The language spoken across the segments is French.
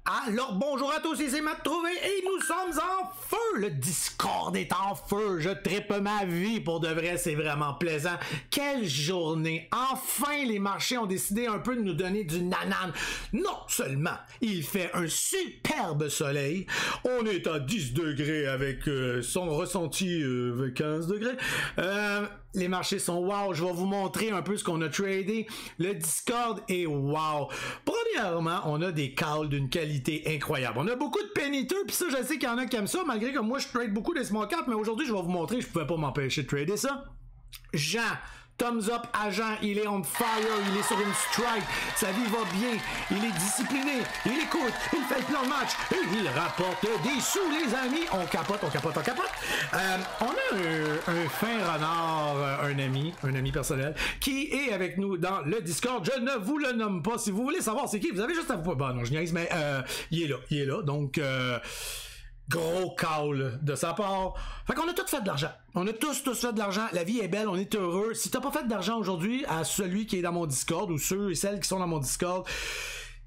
Alors bonjour à tous, ici Matt Trouvé et nous sommes en feu. Le Discord est en feu. Je trippe ma vie pour de vrai, c'est vraiment plaisant. Quelle journée. Enfin les marchés ont décidé un peu de nous donner du nanan. Non seulement il fait un superbe soleil, on est à 10 degrés avec son ressenti 15 degrés. Les marchés sont wow. Je vais vous montrer un peu ce qu'on a tradé. Le Discord est wow. Premièrement, on a des calls d'une qualité incroyable. On a beaucoup de péniteux, puis ça, je sais qu'il y en a qui aiment ça, malgré que moi, je trade beaucoup des small caps, mais aujourd'hui, je vais vous montrer, je pouvais pas m'empêcher de trader ça. Jean, thumbs up à Jean, il est on fire, il est sur une strike, sa vie va bien, il est discipliné, il écoute, il fait le plan de match, et il rapporte des sous, les amis. On capote. On a un fin renard, un ami personnel, qui est avec nous dans le Discord. Je ne vous le nomme pas. Si vous voulez savoir c'est qui, vous avez juste à vous... Bon, non, je niaise, mais il est là. Donc... gros call de sa part. Fait qu'on a tous fait de l'argent. On a tous fait de l'argent. La vie est belle, on est heureux. Si t'as pas fait d'argent aujourd'hui, à celui qui est dans mon Discord ou ceux et celles qui sont dans mon Discord,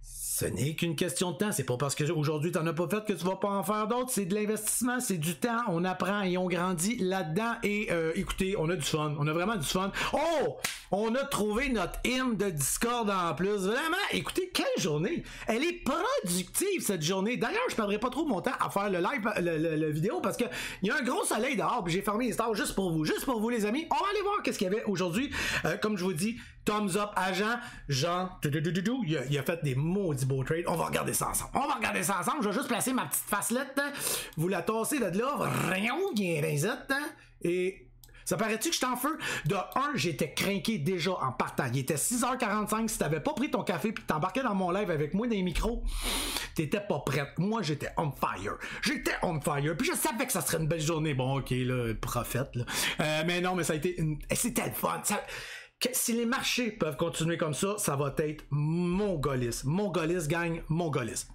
ce n'est qu'une question de temps. C'est pas parce qu'aujourd'hui t'en as pas fait que tu vas pas en faire d'autres. C'est de l'investissement, c'est du temps. On apprend et on grandit là-dedans. Et écoutez, on a du fun. On a vraiment du fun. Oh! On a trouvé notre hymne de Discord en plus. Vraiment, écoutez, quelle journée! Elle est productive cette journée. D'ailleurs, je perdrai pas trop mon temps à faire le live, le vidéo parce que il y a un gros soleil dehors. Puis j'ai fermé les stars juste pour vous les amis. On va aller voir qu'est-ce qu'il y avait aujourd'hui. Comme je vous dis, thumbs up à Jean. Jean, il a fait des maudits beaux trades. On va regarder ça ensemble. Je vais juste placer ma petite facelette. Vous la tassez de là. Et... ça paraît-tu que j'étais en feu? De 1, j'étais craqué déjà en partant. Il était 6h45. Si t'avais pas pris ton café puis que t'embarquais dans mon live avec moi dans les micros, t'étais pas prête. Moi, j'étais on fire. Puis je savais que ça serait une belle journée. Bon, ok, là, prophète, là. Mais non, mais ça a été c'était le fun. Si les marchés peuvent continuer comme ça, ça va être Mongolis. Mongolis gagne Mongolis.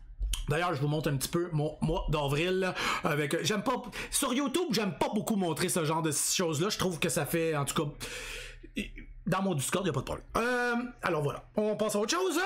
D'ailleurs, je vous montre un petit peu mon mois d'avril avec... J'aime pas... Sur YouTube, j'aime pas beaucoup montrer ce genre de choses-là. Je trouve que ça fait, en tout cas... Dans mon Discord, il n'y a pas de problème. Alors voilà, on passe à autre chose.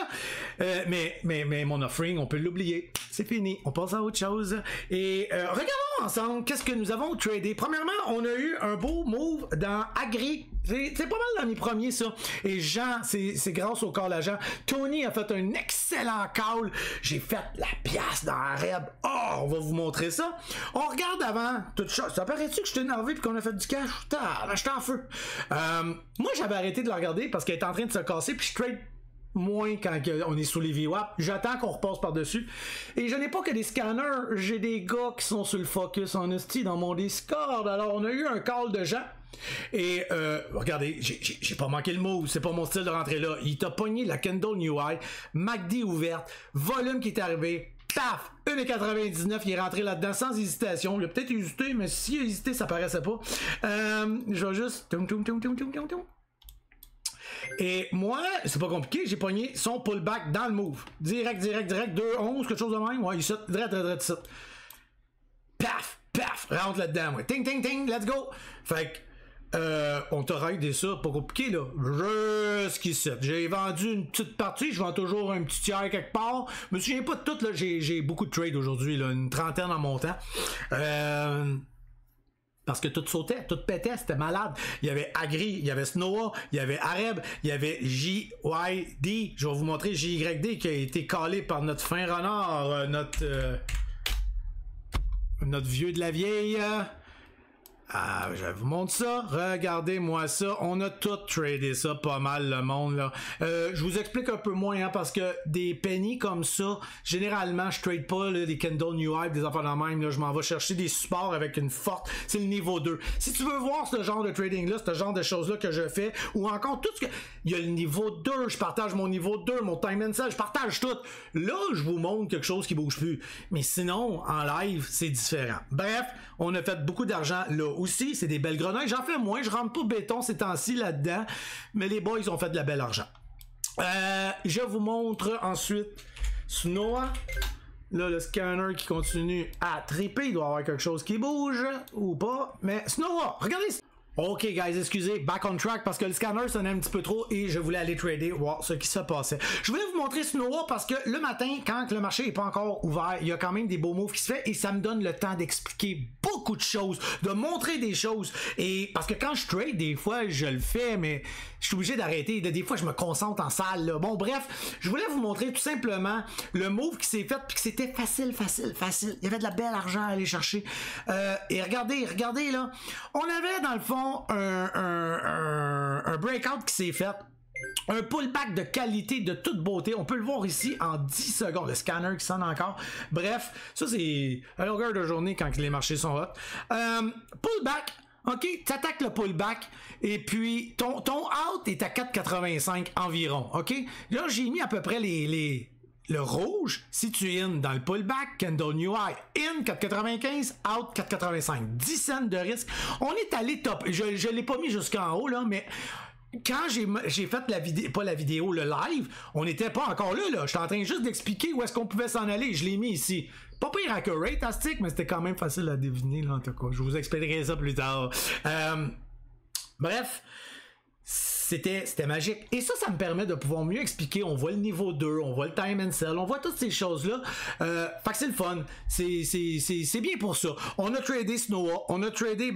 Mais mon offering, on peut l'oublier. C'est fini, on passe à autre chose. Et regardons ensemble qu'est-ce que nous avons tradé. Premièrement, on a eu un beau move dans Agri. C'est pas mal dans mes premiers, ça. Et Jean, c'est grâce au call à Jean. Tony a fait un excellent call. J'ai fait la pièce dans la reb. Oh, on va vous montrer ça. On regarde avant toute chose. Ça paraît-tu que je suis énervé puis qu'on a fait du cash? J'étais en feu. Moi, j'avais arrêté de le regarder parce qu'elle est en train de se casser puis je trade moins quand on est sous les VWAP. J'attends qu'on repasse par-dessus. Et je n'ai pas que des scanners. J'ai des gars qui sont sur le focus en esti dans mon Discord. Alors, on a eu un call de Jean. Et regardez, j'ai pas manqué le move, c'est pas mon style de rentrer là. Il t'a pogné la Kendall New Eye, MACD ouverte, volume qui est arrivé, paf, 1,99, il est rentré là-dedans sans hésitation. Il a peut-être hésité, mais s'il a hésité, ça paraissait pas. Je vais juste... Et moi, c'est pas compliqué, j'ai pogné son pullback dans le move. Direct, 2-11, quelque chose de même. Ouais, il saute, direct. Paf, rentre là-dedans, moi. Ting, let's go. Fait que, on t'a raidé ça, pas compliqué, là. Jusqu'ici. J'ai vendu une petite partie, je vends toujours un petit tiers quelque part. Je me souviens pas de tout, là. J'ai beaucoup de trades aujourd'hui, là. Une trentaine en montant. Parce que tout sautait, tout pétait, c'était malade. Il y avait Agri, il y avait Snowa, il y avait Areb, il y avait JYD. Je vais vous montrer JYD qui a été collé par notre fin renard, notre vieux de la vieille. Je vous montre ça. Regardez-moi ça. On a tout tradé ça, pas mal le monde là. Je vous explique un peu moins hein, parce que des pennies comme ça, généralement je trade pas là, des Kendall New Hype, des affaires de même. Là, je m'en vais chercher des supports avec une forte. C'est le niveau 2. Si tu veux voir ce genre de trading là, ce genre de choses là que je fais, ou encore tout ce que. Il y a le niveau 2, je partage mon niveau 2, mon time and sell, je partage tout. Là, je vous montre quelque chose qui bouge plus. Mais sinon, en live, c'est différent. Bref, on a fait beaucoup d'argent là aussi, c'est des belles grenouilles. J'en fais moins, je rentre pas béton ces temps-ci là-dedans, mais les boys ont fait de la belle argent. Je vous montre ensuite Snowa. Là, le scanner qui continue à triper, il doit y avoir quelque chose qui bouge ou pas. Mais Snowa, regardez. Ok, guys, excusez, back on track parce que le scanner sonnait un petit peu trop et je voulais aller trader, voir ce qui se passait. Je voulais vous montrer ce Noah parce que le matin, quand le marché n'est pas encore ouvert, il y a quand même des beaux moves qui se fait et ça me donne le temps d'expliquer beaucoup de choses, de montrer des choses. Et parce que quand je trade, des fois, je le fais, mais je suis obligé d'arrêter. Des fois, je me concentre en salle, là. Bon, bref, je voulais vous montrer tout simplement le move qui s'est fait puis que c'était facile. Il y avait de la belle argent à aller chercher. Et regardez, là. On avait, dans le fond, un breakout qui s'est fait. Un pullback de qualité, de toute beauté. On peut le voir ici en 10 secondes. Le scanner qui sonne encore. Bref, ça c'est à longueur de journée quand les marchés sont hot. Pullback. OK, tu attaques le pullback et puis ton out est à 4,85 environ. OK? Là, j'ai mis à peu près le rouge, si tu in dans le pullback, candle new high, in 4,95, out 4,85. 10 cents de risque. On est allé top. Je ne l'ai pas mis jusqu'en haut, là, mais quand j'ai fait la vidéo, pas la vidéo, le live, on n'était pas encore là. J'étais en train juste d'expliquer où est-ce qu'on pouvait s'en aller. Je l'ai mis ici. Pas pire accurate, Astic, mais c'était quand même facile à deviner, là, en tout cas. Je vous expliquerai ça plus tard. Bref. C'était magique. Et ça me permet de pouvoir mieux expliquer. On voit le niveau 2, on voit le time and sell, on voit toutes ces choses-là. Fait que c'est le fun. C'est bien pour ça. On a tradé Snowa. On a tradé,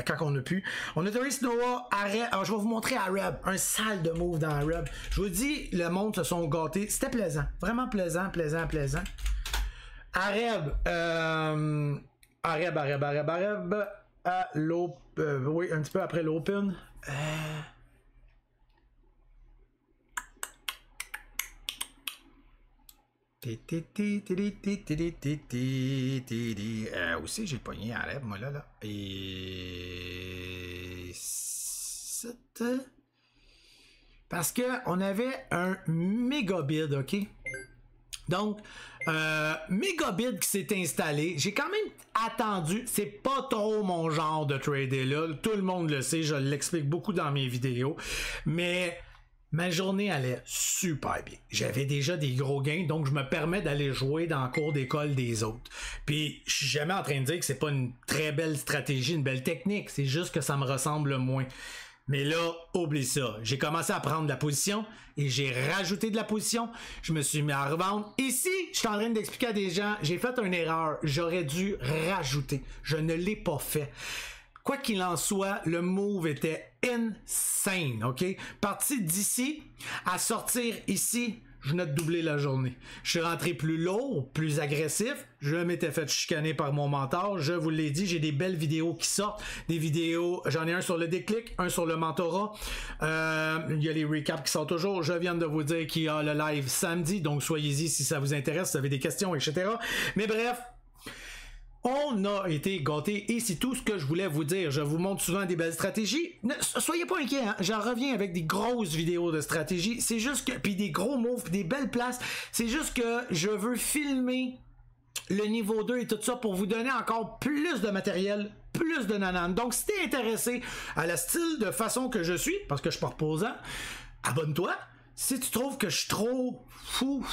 quand on a pu. On a tradé Snowa, Areb. Alors, je vais vous montrer Areb. Un sale de move dans Areb. Je vous dis, le monde se sont gâtés. C'était plaisant. Vraiment plaisant. Areb. Areb. À oui, un petit peu après l'open. Aussi j'ai le poignet en rêve moi là. Et parce que on avait un méga bid, ok? Donc, méga bid qui s'est installé. J'ai quand même attendu. C'est pas trop mon genre de trader là. Tout le monde le sait. Je l'explique beaucoup dans mes vidéos. Mais ma journée allait super bien. J'avais déjà des gros gains. Donc, je me permets d'aller jouer dans le cours d'école des autres. Puis, je suis jamais en train de dire que c'est pas une très belle stratégie, une belle technique. C'est juste que ça me ressemble moins. Mais là, oublie ça. J'ai commencé à prendre de la position et j'ai rajouté de la position. Je me suis mis à revendre. Ici, je suis en train d'expliquer à des gens, j'ai fait une erreur. J'aurais dû rajouter. Je ne l'ai pas fait. Quoi qu'il en soit, le move était insane, OK? Parti d'ici à sortir ici, je venais de doubler la journée. Je suis rentré plus lourd, plus agressif. Je m'étais fait chicaner par mon mentor. Je vous l'ai dit, j'ai des belles vidéos qui sortent. Des vidéos, j'en ai un sur le déclic, un sur le mentorat. Il y a les recaps qui sortent toujours. Je viens de vous dire qu'il y a le live samedi. Donc, soyez-y si ça vous intéresse, si vous avez des questions, etc. Mais bref, on a été gâtés et c'est tout ce que je voulais vous dire. Je vous montre souvent des belles stratégies. Ne soyez pas inquiets, hein? J'en reviens avec des grosses vidéos de stratégie. C'est juste que, puis des gros moves, puis des belles places. C'est juste que je veux filmer le niveau 2 et tout ça pour vous donner encore plus de matériel, plus de nanane. Donc, si t'es intéressé à la style de façon que je suis, parce que je suis pas reposant, abonne-toi. Si tu trouves que je suis trop fou,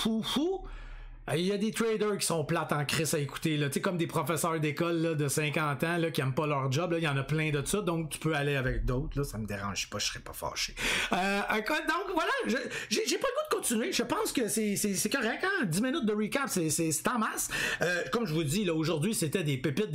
il y a des traders qui sont plates en crise à écouter, là. Tu sais, comme des professeurs d'école là, de 50 ans là, qui aiment pas leur job. Là. Il y en a plein de ça, donc tu peux aller avec d'autres. Là. Ça me dérange pas, je serais pas fâché. Donc voilà, j'ai pas le goût de continuer. Je pense que c'est correct. Hein? 10 minutes de recap, c'est en masse. Comme je vous dis, là, aujourd'hui, c'était des pépites.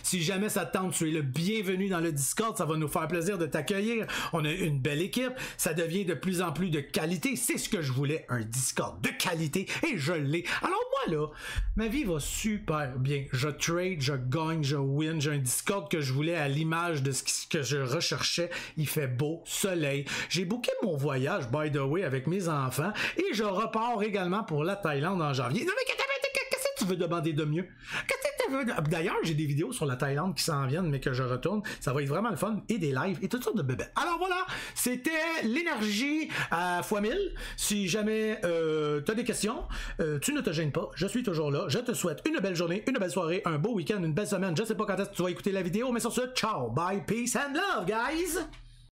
Si jamais ça te tente, tu es le bienvenu dans le Discord. Ça va nous faire plaisir de t'accueillir. On a une belle équipe. Ça devient de plus en plus de qualité. C'est ce que je voulais, un Discord de qualité. Et je alors moi là, ma vie va super bien. Je trade, je gagne, je win. J'ai un Discord que je voulais à l'image de ce que je recherchais. Il fait beau, soleil. J'ai booké mon voyage, by the way, avec mes enfants. Et je repars également pour la Thaïlande en janvier. Non mais qu'est-ce que tu veux demander de mieux? D'ailleurs, j'ai des vidéos sur la Thaïlande qui s'en viennent, mais que je retourne. Ça va être vraiment le fun. Et des lives et toutes sortes de bébés. Alors voilà, c'était l'énergie à x1000. Si jamais t'as des questions, tu ne te gênes pas. Je suis toujours là. Je te souhaite une belle journée, une belle soirée, un beau week-end, une belle semaine. Je sais pas quand est-ce que tu vas écouter la vidéo, mais sur ce, ciao, bye, peace and love, guys!